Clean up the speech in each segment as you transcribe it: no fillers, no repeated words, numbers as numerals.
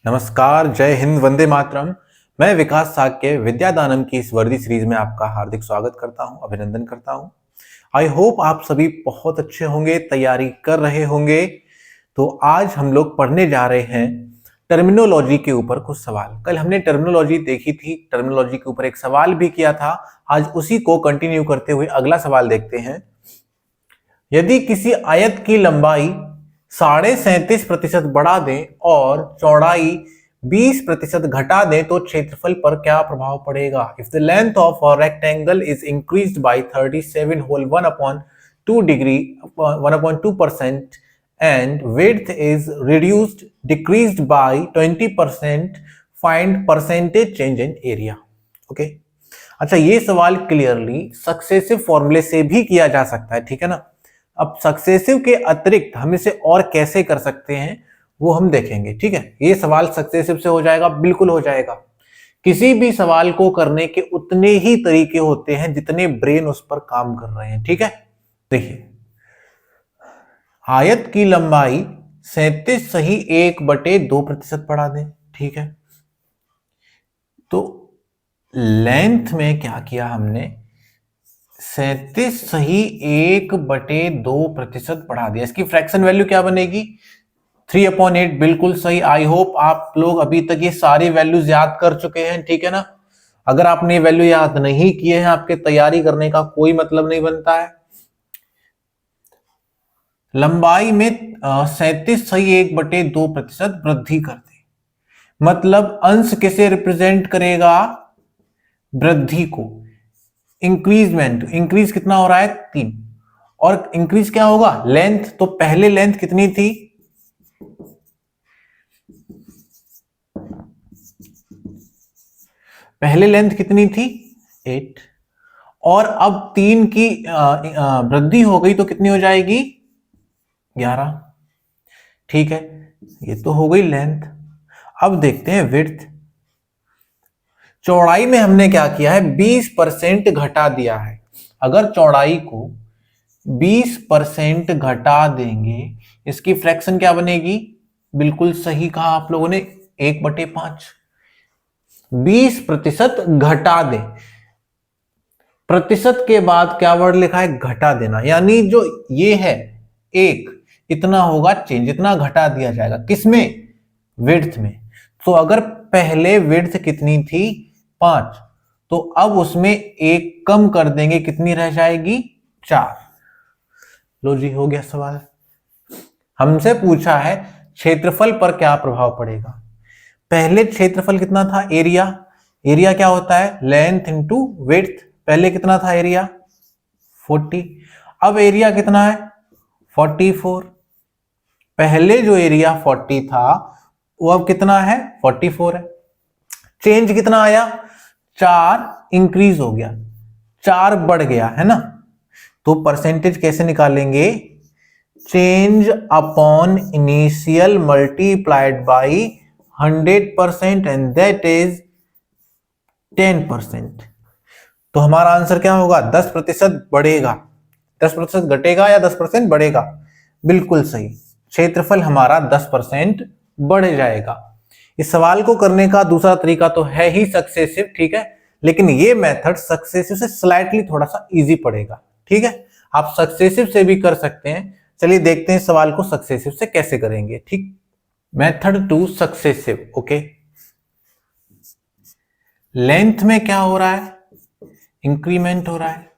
नमस्कार, जय हिंद, वंदे मातरम। मैं विकास साक्य विद्यादानम की इस वर्दी सीरीज में आपका हार्दिक स्वागत करता हूं, अभिनंदन करता हूं। आई होप आप सभी बहुत अच्छे होंगे, तैयारी कर रहे होंगे। तो आज हम लोग पढ़ने जा रहे हैं टर्मिनोलॉजी के ऊपर कुछ सवाल। कल हमने टर्मिनोलॉजी देखी थी, टर्मिनोलॉजी के ऊपर एक सवाल भी किया था। आज उसी को कंटिन्यू करते हुए अगला सवाल देखते हैं। यदि किसी आयत की लंबाई 37.5% बढ़ा दें और चौड़ाई 20% घटा दें तो क्षेत्रफल पर क्या प्रभाव पड़ेगा? If the length of a rectangle is increased by 37 whole 1/2 degree 1/2% and width is decreased by 20%, find percentage change in area. Okay, अच्छा, ये सवाल क्लियरली सक्सेसिव फॉर्मूले से भी किया जा सकता है, ठीक है ना। अब सक्सेसिव के अतिरिक्त हम इसे और कैसे कर सकते हैं वो हम देखेंगे, ठीक है। ये सवाल सक्सेसिव से हो जाएगा, बिल्कुल हो जाएगा। किसी भी सवाल को करने के उतने ही तरीके होते हैं जितने ब्रेन उस पर काम कर रहे हैं, ठीक है। देखिए, आयत की लंबाई 37 सही 1/2% बढ़ा दें, ठीक है। तो लेंथ में क्या किया हमने, 37 सही 1/2% बढ़ा दिया। इसकी फ्रैक्शन वैल्यू क्या बनेगी? 3/8। बिल्कुल सही। आई होप आप लोग अभी तक ये सारी वैल्यूज याद कर चुके हैं, ठीक है ना। अगर आपने वैल्यू याद नहीं किए हैं, आपके तैयारी करने का कोई मतलब नहीं बनता है। लंबाई में 37 सही 1/2% वृद्धि कर दे, मतलब अंश किसे रिप्रेजेंट करेगा? वृद्धि को। इंक्रीजमेंट, इंक्रीज कितना हो रहा है? 3। और इंक्रीज क्या होगा? लेंथ। तो पहले लेंथ कितनी थी? पहले लेंथ कितनी थी? 8। और अब 3 की वृद्धि हो गई तो कितनी हो जाएगी? 11। ठीक है, ये तो हो गई लेंथ। अब देखते हैं विड्थ। चौड़ाई में हमने क्या किया है? 20% घटा दिया है। अगर चौड़ाई को 20% घटा देंगे, इसकी फ्रैक्शन क्या बनेगी? बिल्कुल सही कहा आप लोगों ने, 1/5। 20% घटा दे। प्रतिशत के बाद क्या वर्ड लिखा है? घटा देना। यानी जो ये है 1, इतना होगा चेंज, इतना घटा दिया जाएगा। किसमें? विड्थ में। तो अगर पहले विड्थ कितनी थी? 5, तो अब उसमें 1 कम कर देंगे, कितनी रह जाएगी? 4। लो जी, हो गया सवाल। हमसे पूछा है क्षेत्रफल पर क्या प्रभाव पड़ेगा। पहले क्षेत्रफल कितना था? एरिया। एरिया क्या होता है? Length into width. पहले कितना था एरिया? 40। अब एरिया कितना है? 44। पहले जो एरिया 40 था वो अब कितना है? 44 है। चेंज कितना आया? 4 इंक्रीज हो गया, 4 बढ़ गया, है ना। तो परसेंटेज कैसे निकालेंगे? Change upon initial multiplied by 100% and that is 10%। तो हमारा आंसर क्या होगा? 10% बढ़ेगा। 10% घटेगा या 10% बढ़ेगा? बिल्कुल सही, क्षेत्रफल हमारा 10% बढ़ जाएगा। इस सवाल को करने का दूसरा तरीका तो है ही सक्सेसिव, ठीक है, लेकिन ये मेथड सक्सेसिव से स्लाइटली थोड़ा सा इजी पड़ेगा, ठीक है। आप सक्सेसिव से भी कर सकते हैं। चलिए देखते हैं सवाल को सक्सेसिव से कैसे करेंगे, ठीक। Method 2 successive. ओके, लेंथ में क्या हो रहा है? इंक्रीमेंट हो रहा है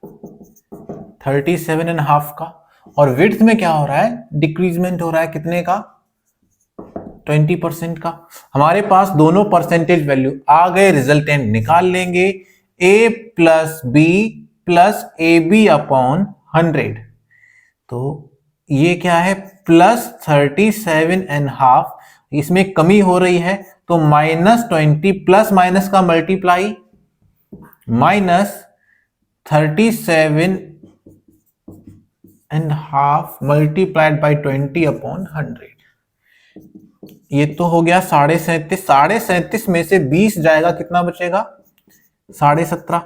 37.5 का। और विड्थ में क्या हो रहा है? डिक्रीजमेंट हो रहा है, कितने का? 20% का। हमारे पास दोनों परसेंटेज वैल्यू आ गए, रिजल्टेंट निकाल लेंगे। a plus B plus A B upon 100। तो ये क्या है? +37.5। इसमें कमी हो रही है तो -20 प्लस माइनस का मल्टीप्लाई, -37.5 मल्टीप्लाइड बाई 20/100। ये तो हो गया 37.5। 37.5 में से 20 जाएगा, कितना बचेगा? 17.5।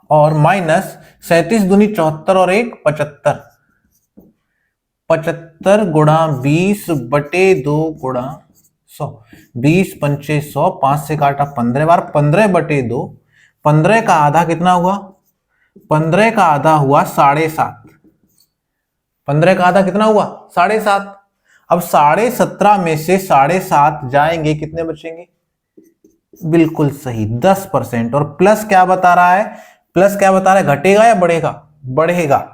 और -37 दूनी 74 और 1 75। 75 गुणा 20/2 गुणा 100, 20 पंचे 100, 5 से काटा 15 बार, 15/2, 15 का आधा कितना हुआ? 15 का आधा हुआ 7.5। 15 का आधा कितना हुआ? 7.5। अब 17.5 में से 7.5 जाएंगे, कितने बचेंगे? बिल्कुल सही 10%। और प्लस क्या बता रहा है? प्लस क्या बता रहा है? घटेगा या बढ़ेगा? बढ़ेगा।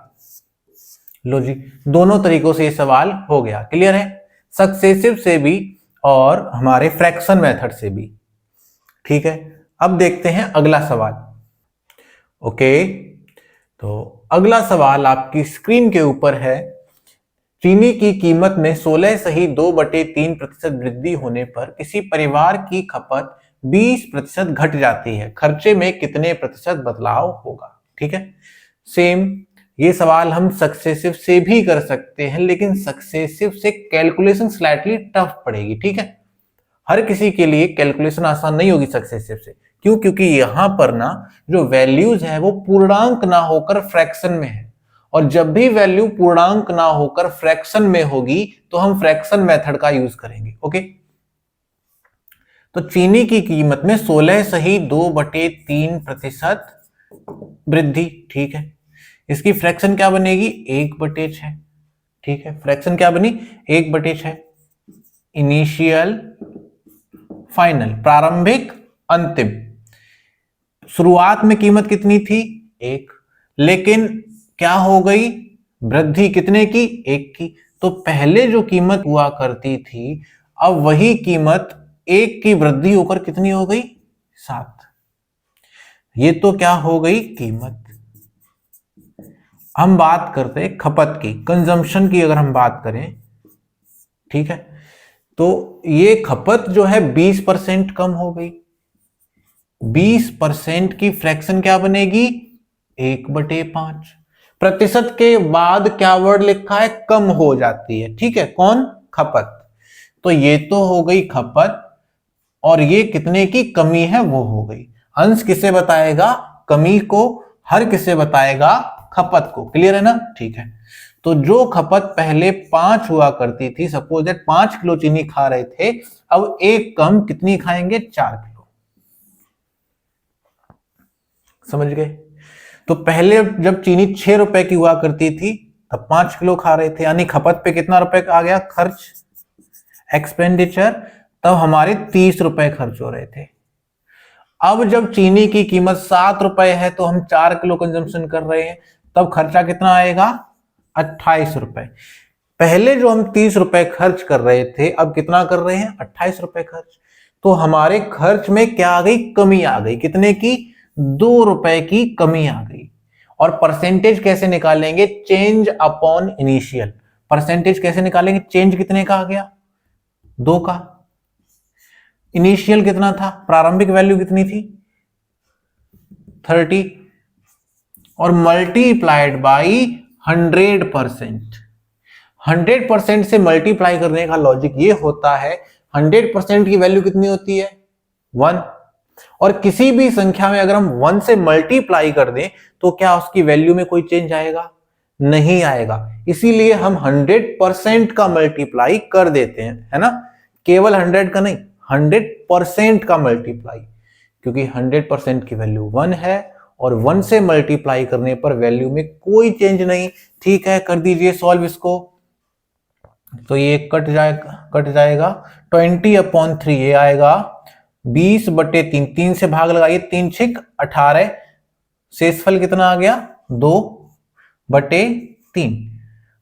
लो जी, दोनों तरीकों से ये सवाल हो गया। क्लियर है? सक्सेसिव से भी और हमारे फ्रैक्शन मेथड से भी। ठीक है, अब देखते हैं अगला सवाल। ओके, तो अगला सवाल आपकी स्क्रीन के ऊपर है। चीनी की कीमत में 16.2/3% वृद्धि होने पर किसी परिवार की खपत 20% घट जाती है, खर्चे में कितने प्रतिशत बदलाव होगा? ठीक है, सेम ये सवाल हम सक्सेसिव से भी कर सकते हैं, लेकिन सक्सेसिव से कैलकुलेशन स्लाइटली टफ पड़ेगी। ठीक है, हर किसी के लिए कैलकुलेशन आसान नहीं होगी सक्सेसिव से। क्यों? क्योंकि यहां पर ना जो वैल्यूज है वो पूर्णांक ना होकर फ्रैक्शन में है, और जब भी वैल्यू पूर्णांक ना होकर फ्रैक्शन में होगी तो हम फ्रैक्शन मेथड का यूज करेंगे। ओके, तो चीनी की कीमत में 16.2/3% वृद्धि। ठीक है, इसकी फ्रैक्शन क्या बनेगी? 1/6। ठीक है, फ्रैक्शन क्या बनी? 1/6। इनिशियल, फाइनल, प्रारंभिक, अंतिम। शुरुआत में कीमत कितनी थी? 1, लेकिन क्या हो गई? वृद्धि कितने की? 1 की। तो पहले जो कीमत हुआ करती थी, अब वही कीमत 1 की वृद्धि होकर कितनी हो गई? 7। ये तो क्या हो गई? कीमत। हम बात करते हैं खपत की, कंजम्पशन की अगर हम बात करें, ठीक है, तो ये खपत जो है 20% कम हो गई। 20% की फ्रैक्शन क्या बनेगी? 1/5। प्रतिशत के बाद क्या वर्ड लिखा है? कम हो जाती है। ठीक है, कौन? खपत। तो ये तो हो गई खपत, और ये कितने की कमी है वो हो गई। अंश किसे बताएगा? कमी को। हर किसे बताएगा? खपत को। क्लियर है ना? ठीक है, तो जो खपत पहले 5 हुआ करती थी, सपोज दैट 5 किलो चीनी खा रहे थे, अब एक कम कितनी खाएंगे? 4 किलो। समझ गए? तो पहले जब चीनी 6 रुपए की हुआ करती थी तब 5 किलो खा रहे थे, यानी खपत पे कितना रुपए आ गया? खर्च, एक्सपेंडिचर। तब हमारे 30 रुपए खर्च हो रहे थे। अब जब चीनी की कीमत 7 रुपए है तो हम 4 किलो कंजम्पशन कर रहे हैं, तब खर्चा कितना आएगा? 28 रुपए। पहले जो हम 30 रुपए खर्च कर रहे थे, अब कितना कर रहे हैं? 28 रुपए खर्च। तो हमारे खर्च में क्या आ गई? कमी आ गई। कितने की? 2 रुपए की कमी आ गई। और परसेंटेज कैसे निकालेंगे? Change upon initial. परसेंटेज कैसे निकालेंगे? चेंज कितने का आ गया? 2 का। इनिशियल कितना था? प्रारंभिक वैल्यू कितनी थी? 30, और मल्टीप्लाइड बाई 100%। 100% से मल्टीप्लाई करने का लॉजिक ये होता है, 100% की वैल्यू कितनी होती है? 1। और किसी भी संख्या में अगर हम 1 से मल्टीप्लाई कर दें तो क्या उसकी वैल्यू में कोई चेंज आएगा? नहीं आएगा। इसीलिए हम 100% का मल्टीप्लाई कर देते हैं, है ना? केवल 100 का नहीं, 100% का मल्टीप्लाई, क्योंकि 100% की वैल्यू 1 है और 1 से मल्टीप्लाई करने पर वैल्यू में कोई चेंज नहीं। ठीक है, कर दीजिए सॉल्व इसको। तो ये कट जाएगा 20/3, ये आएगा 20/3। 3 से भाग लगाइए, 3 6 18। शेषफल कितना आ गया? 2/3।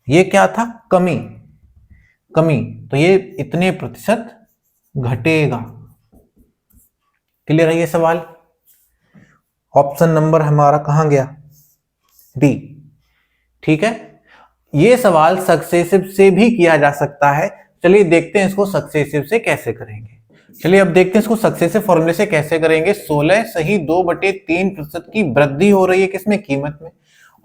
ये क्या था? कमी। कमी, तो ये इतने प्रतिशत घटेगा। क्लियर है ये सवाल? ऑप्शन नंबर हमारा कहां गया? डी। ठीक है, ये सवाल सक्सेसिव से भी किया जा सकता है। चलिए देखते हैं इसको सक्सेसिव से कैसे करेंगे। चलिए अब देखते हैं इसको सक्सेसिव फॉर्मूले से कैसे करेंगे। 16.2/3% की वृद्धि हो रही है किसमें? कीमत में।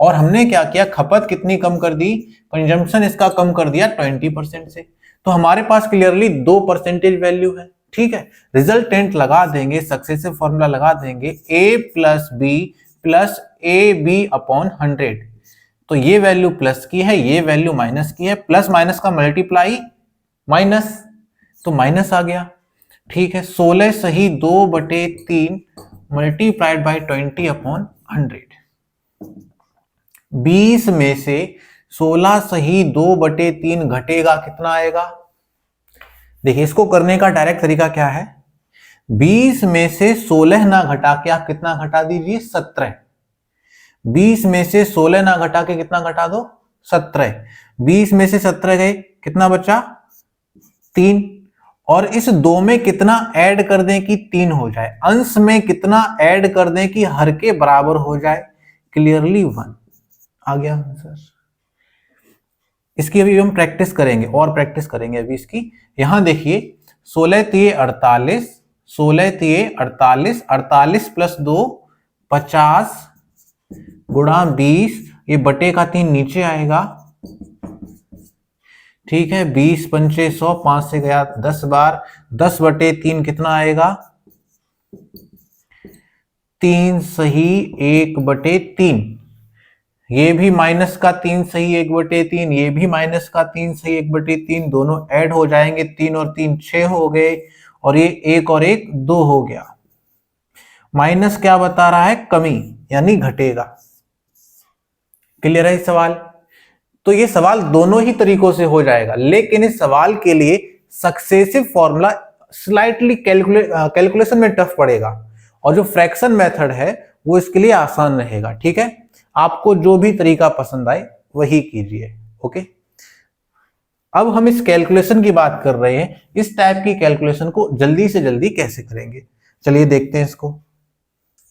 और हमने क्या किया? खपत कितनी कम कर दी? कंजम्पशन इसका कम कर दिया 20% से। तो हमारे पास क्लियरली 2% वैल्यू है। ठीक है, रिजल्टेंट लगा देंगे, सक्सेसिव फॉर्मूला लगा देंगे, a + b + ab/100। तो ये वैल्यू प्लस की है, ये वैल्यू माइनस की है, प्लस माइनस का मल्टीप्लाई माइनस, तो माइनस आ गया। ठीक है, 16 सही 2/3 मल्टीप्लाइड बाई 20/100। 20 में से 16 सही 2/3 घटेगा, कितना आएगा? देखिए, इसको करने का डायरेक्ट तरीका क्या है, 20 में से 16 ना घटा के आप कितना घटा दीजिए, 17। 20 में से 16 ना घटा के कितना घटा दो, 17। 20 में से 17 गए, कितना बचा, 3। और इस 2 में कितना ऐड कर दें कि 3 हो जाए, अंश में कितना ऐड कर दें कि हर के बराबर हो जाए, क्लियरली 1 आ गया आंसर। इसकी अभी हम प्रैक्टिस करेंगे और प्रैक्टिस करेंगे अभी इसकी। यहां देखिए 16 तिये 48, 16 तिये 48, 48 प्लस 2 50 गुणा 20, ये बटे का 3 नीचे आएगा। ठीक है, 20 पंचे 100, 5 से गया 10 बार, 10/3 कितना आएगा, 3 सही 1/3। ये भी माइनस का 3 सही 1/3, ये भी माइनस का 3 सही 1/3, दोनों ऐड हो जाएंगे, 3 और 3 6 हो गए, और ये 1 और 1 2 हो गया। माइनस क्या बता रहा है, कमी, यानी घटेगा। क्लियर है सवाल? तो ये सवाल दोनों ही तरीकों से हो जाएगा, लेकिन इस सवाल के लिए सक्सेसिव फॉर्मूला स्लाइटली कैलकुलेशन में टफ पड़ेगा, और जो फ्रैक्शन मेथड है वो इसके लिए आसान रहेगा। ठीक है, आपको जो भी तरीका पसंद आए वही कीजिए। ओके, अब हम इस कैलकुलेशन की बात कर रहे हैं, इस टाइप की कैलकुलेशन को जल्दी से जल्दी कैसे करेंगे, चलिए देखते हैं इसको।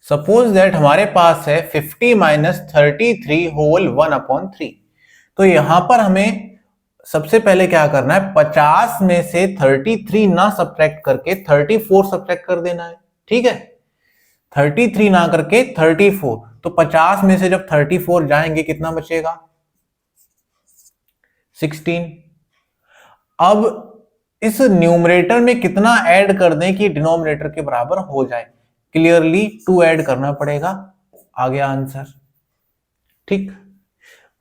सपोज दैट हमारे पास है 50 माइनस 33 होल 1/3। तो यहां पर हमें सबसे पहले क्या करना है, 50 में से 33 ना सब्ट्रैक्ट करके 34 सब्ट्रैक्ट कर देना है। ठीक है, 33 ना करके 34, तो 50 में से जब 34 जाएंगे कितना बचेगा, 16। अब इस न्यूमरेटर में कितना ऐड कर दें कि डिनोमिनेटर के बराबर हो जाए, क्लियरली 2 ऐड करना पड़ेगा, आ गया आंसर। ठीक,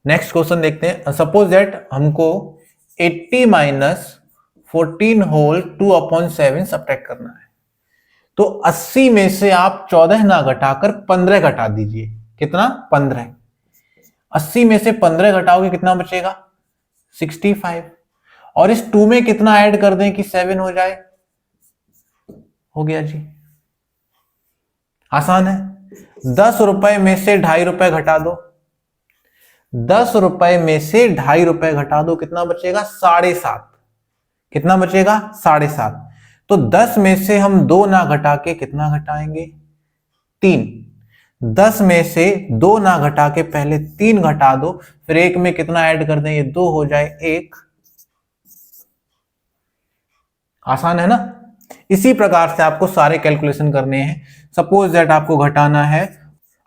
नेक्स्ट क्वेश्चन देखते हैं। सपोज दैट हमको 80 माइनस 14 होल 2/7 सब्ट्रैक्ट करना है, तो 80 में से आप 14 ना घटाकर 15 घटा दीजिए, कितना, 15। 80 में से 15 घटाओगे कितना बचेगा, 65। और इस 2 में कितना ऐड कर दें कि 7 हो जाए, हो गया जी, आसान है। 10 रुपए में से 2.5 रुपए घटा दो, 10 रुपए में से 2.5 रुपए घटा दो, कितना बचेगा, 7.5। कितना बचेगा, 7.5। तो 10 में से हम 2 ना घटा के कितना घटाएंगे, 3। 10 में से 2 ना घटा के पहले 3 घटा दो, फिर 1 में कितना ऐड कर दें, ये 2 हो जाए 1। आसान है ना? इसी प्रकार से आपको सारे कैलकुलेशन करने हैं। सपोज दैट आपको घटाना है,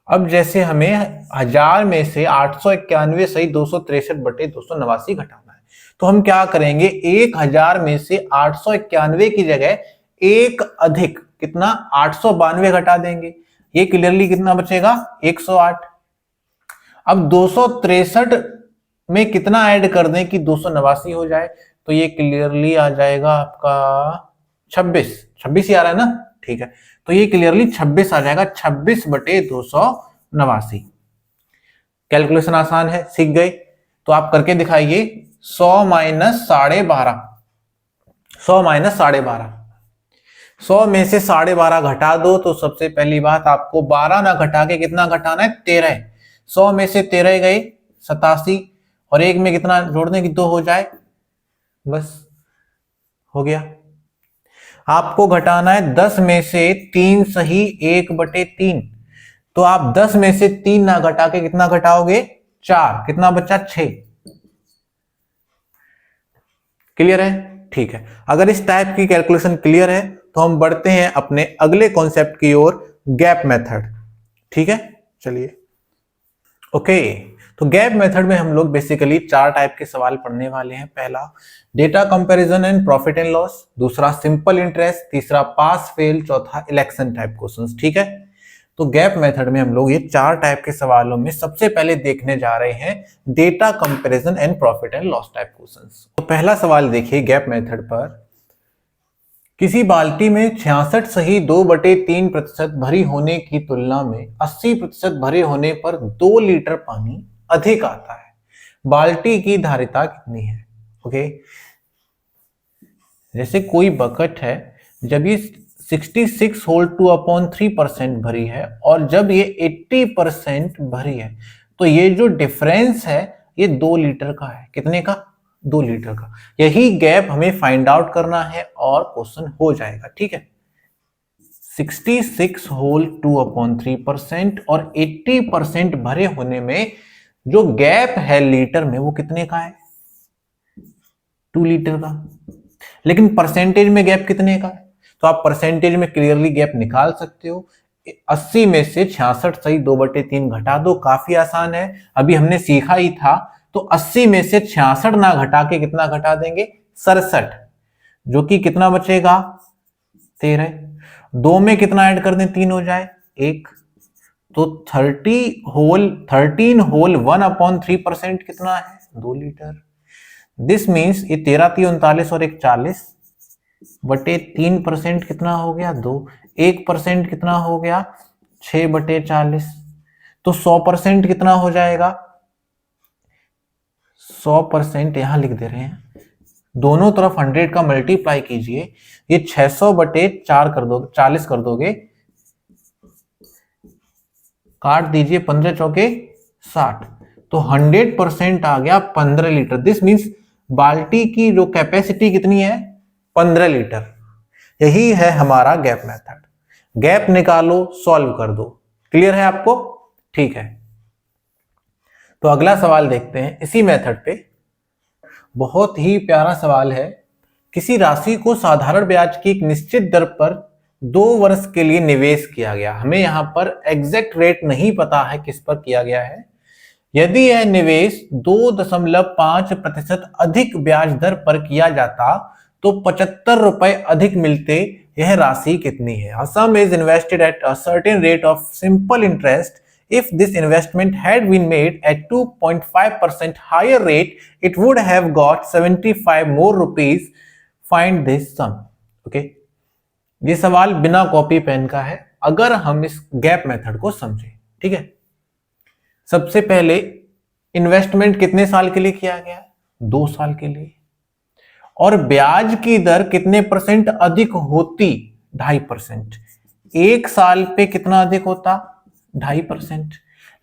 अब जैसे हमें 1000 में से 891 सही 263/289 घटाना है, तो हम क्या करेंगे, 1000 में से 891 की जगह एक अधिक कितना, 892 घटा देंगे, ये क्लियरली कितना बचेगा, 108। अब 263 में कितना ऐड कर दें कि 289 हो जाए, तो ये क्लियरली आ जाएगा आपका 26 ही आ रहा है ना, ठीक है, तो ये क्लियरली 26 आ जाएगा, 26/289। कैलकुलेशन आसान है, सीख गए, तो आप करके दिखाइए। 100 माइनस 12.5, 100 माइनस 12.5, 100 में से 12.5 घटा दो, तो सबसे पहली बात आपको 12 ना घटा के कितना घटाना है, 13। 100 में से 13 गए 87, और 1 में कितना जोड़ दें कि 2 हो जाए, बस हो गया। आपको घटाना है 10 में से 3 सही 1/3, तो आप 10 में से 3 ना घटा के कितना घटाओगे, 4, कितना बचा, 6। क्लियर है? ठीक है, अगर इस टाइप की कैलकुलेशन क्लियर है तो हम बढ़ते हैं अपने अगले कॉन्सेप्ट की ओर, गैप मेथड। ठीक है, चलिए। ओके, तो गैप मेथड में हम लोग बेसिकली 4 टाइप के सवाल पढ़ने वाले हैं। पहला data comparison and profit and loss, दूसरा सिंपल इंटरेस्ट, तीसरा पास फेल, चौथा इलेक्शन टाइप क्वेश्चंस। ठीक है, तो गैप मेथड में हम लोग ये 4 टाइप के सवालों में सबसे पहले देखने जा रहे हैं data comparison and profit and loss type questions. तो पहला सवाल देखिए गैप मेथड पर। किसी बाल्टी में 66 सही 2/3% भरी होने की तुलना में 80% भरे होने पर 2 लीटर पानी अधिक आता है। बाल्टी की धारिता कितनी है? ओके, जैसे कोई बकेट है, जब ये 66 होल 2/3% भरी है और जब ये 80% भरी है, तो ये जो डिफरेंस है ये 2 लीटर का है। कितने का? 2 लीटर का। यही गैप हमें फाइंड आउट करना है और क्वेश्चन हो जाएगा। ठीक है, 66 होल 2/3% और 80% भरे होने में जो गैप है लीटर में वो कितने का है? 2 लीटर का। लेकिन परसेंटेज में गैप कितने का है? तो आप परसेंटेज में क्लियरली गैप निकाल सकते हो। 80 में से 66 सही 2/3 घटा दो, काफी आसान है, अभी हमने सीखा ही था। तो 80 में से 66 ना घटा के कितना घटा देंगे? 67, जो कि कितना बचेगा? 13। 2 में कितना ऐड कर दें? 3 हो जाए 1। तो 13 होल 1/3% कितना है? 2 लीटर। दिस मीन्स ये 13 3 39 और 1 40 बटे 3% कितना हो गया? 2। 1% कितना हो गया? 6/40। तो 100% कितना हो जाएगा? 100% यहां लिख दे रहे हैं, दोनों तरफ 100 का मल्टीप्लाई कीजिए, ये 600/4 कर दोगे, 40 कर दोगे, काट दीजिए, 15 चौके 60, तो 100% आ गया 15 लीटर। दिस मीन्स बाल्टी की जो कैपेसिटी कितनी है? 15 लीटर। यही है हमारा गैप मेथड। गैप निकालो, सॉल्व कर दो। क्लियर है आपको? ठीक है, तो अगला सवाल देखते हैं इसी मेथड पे। बहुत ही प्यारा सवाल है। किसी राशि को साधारण ब्याज की एक निश्चित दर पर 2 वर्ष के लिए निवेश किया गया। हमें यहां पर एग्जैक्ट रेट नहीं पता है किस पर किया गया है। यदि यह निवेश 2.5% अधिक ब्याज दर पर किया जाता तो 75 रुपए अधिक मिलते। यह राशि कितनी है? A sum is invested at a certain rate of simple interest. If this investment had been made at 2.5% higher rate, it would have got 75 more rupees. Find this sum. Okay? ये सवाल बिना कॉपी पेन का है, अगर हम इस gap method को समझें। ठीक है, सबसे पहले इन्वेस्टमेंट कितने साल के लिए किया गया? 2 साल के लिए। और ब्याज की दर कितने परसेंट अधिक होती? 2.5%। 1 साल पे कितना अधिक होता? 2.5%।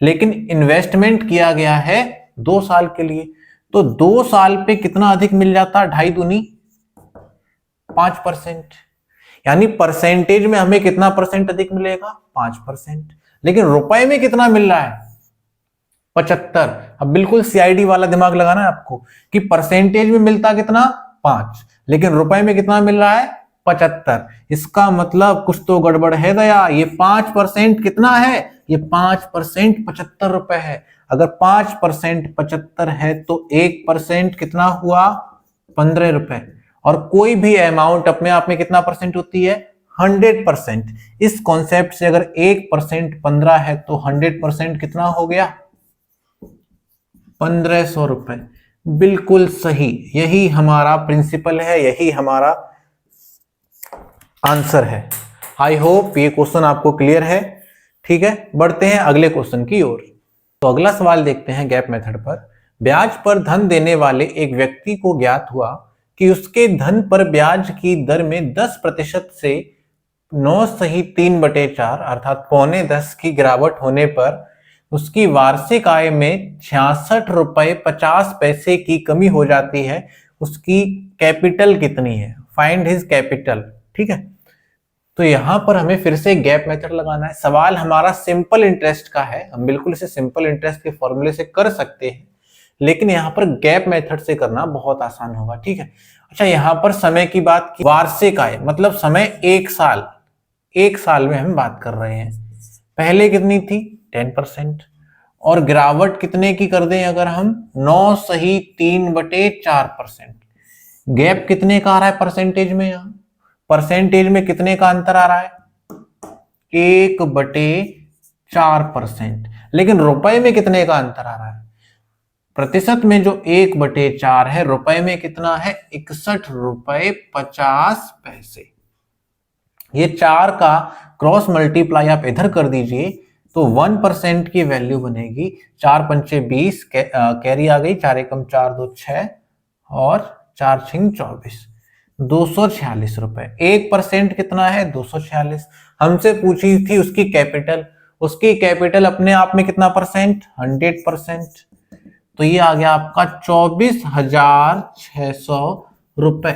लेकिन इन्वेस्टमेंट किया गया है 2 साल के लिए, तो 2 साल पे कितना अधिक मिल जाता? 2.5 दूनी 5%। यानी परसेंटेज में हमें कितना परसेंट अधिक मिलेगा? 5%। लेकिन रुपए में कितना मिल रहा है? 75। अब बिल्कुल सीआईडी वाला दिमाग लगाना है आपको कि परसेंटेज में मिलता कितना? 5, लेकिन रुपए में कितना मिल रहा है? 75। इसका मतलब कुछ तो गड़बड़ है दया। ये 5% कितना है? ये 5% 75 रुपए है। अगर 5% 75 है तो 1% कितना हुआ? 15 रुपए। और कोई भी अमाउंट अपने आप में कितना परसेंट होती है? 100%। इस कॉन्सेप्ट से अगर 1% 15 है तो 100% कितना हो गया? 1500 रुपए। बिल्कुल सही, यही हमारा प्रिंसिपल है, यही हमारा आंसर है। आई होप ये क्वेश्चन आपको क्लियर है। ठीक है, बढ़ते हैं अगले क्वेश्चन की ओर। तो अगला सवाल देखते हैं गैप मेथड पर। ब्याज पर धन देने वाले एक व्यक्ति को ज्ञात हुआ कि उसके धन पर ब्याज की दर में 10% से 9 सही 3/4 अर्थात 9.25 की गिरावट होने पर उसकी वार्षिक आय में 66 रुपए 50 पैसे की कमी हो जाती है। उसकी कैपिटल कितनी है? Find his capital. ठीक है, तो यहां पर हमें फिर से गैप मेथड लगाना है। सवाल हमारा सिंपल इंटरेस्ट का है, हम बिल्कुल इसे सिंपल इंटरेस्ट के फॉर्मूले से कर सकते हैं, लेकिन यहां पर गैप मेथड से करना बहुत आसान होगा। ठीक है, अच्छा, यहां पर समय की बात की, वार्षिक आय मतलब समय 1 साल, 1 साल में हम बात कर रहे हैं। पहले कितनी थी? 10%। और गिरावट कितने की कर दें अगर हम? 9 सही 3/4%। गैप कितने का आ रहा है परसेंटेज में? यहां परसेंटेज में कितने का अंतर आ रहा है? 1/4 4%। लेकिन रुपए में कितने का अंतर आ रहा है? प्रतिशत में जो 1/4 है, रुपए में कितना है? 61 रुपए 50 पैसे। ये 4 का क्रॉस मल्टीप्लाई आप इधर कर दीजिए तो 1% की वैल्यू बनेगी। 4×5 = 20, कैरी आ गई, 4 एकम 4 2 6 और 4 6 24, 246 रुपए। 1% कितना है? 246। हमसे पूछी थी उसकी कैपिटल, उसकी कैपिटल अपने आप में कितना परसेंट? 100%। तो ये आ गया आपका 24,600 रुपए।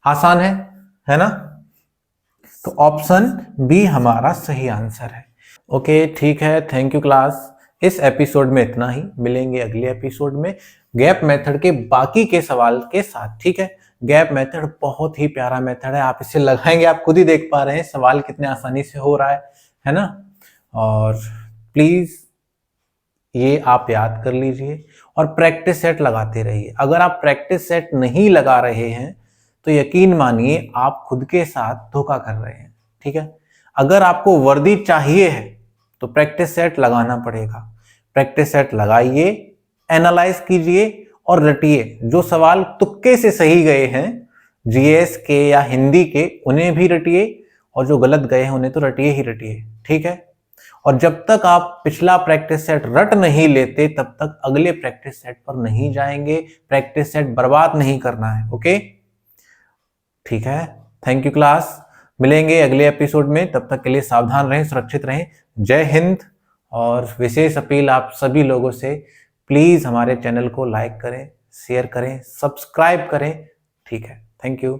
आसान है ना? तो ऑप्शन बी हमारा सही आंसर है। ओके, ठीक है, थैंक यू क्लास। इस एपिसोड में इतना ही, मिलेंगे अगले एपिसोड में गैप मेथड के बाकी के सवाल के साथ। ठीक है, गैप मेथड बहुत ही प्यारा मेथड है, आप इसे लगाएंगे, आप खुद ही देख पा रहे हैं सवाल कितने आसानी से हो रहा है ना? और प्लीज ये आप याद कर लीजिए और प्रैक्टिस सेट लगाते रहिए। अगर आप प्रैक्टिस सेट नहीं लगा रहे हैं तो यकीन मानिए आप खुद के साथ धोखा कर रहे हैं। ठीक है, अगर आपको वर्दी चाहिए है तो प्रैक्टिस सेट लगाना पड़ेगा। प्रैक्टिस सेट लगाइए, एनालाइज कीजिए और रटिए। जो सवाल तुक्के से सही गए हैं जीएस के या हिंदी के, उन्हें भी रटिए, और जो गलत गए हैं उन्हें तो रटिए ही रटिए। ठीक है, और जब तक आप पिछला प्रैक्टिस सेट रट नहीं लेते तब तक अगले प्रैक्टिस सेट पर नहीं जाएंगे। प्रैक्टिस सेट बर्बाद नहीं करना है। ओके, ठीक है, थैंक यू क्लास। मिलेंगे अगले एपिसोड में, तब तक के लिए सावधान रहें, सुरक्षित रहें। जय हिंद। और विशेष अपील आप सभी लोगों से, प्लीज हमारे चैनल को लाइक करें, शेयर करें, सब्सक्राइब करें। ठीक है, थैंक यू।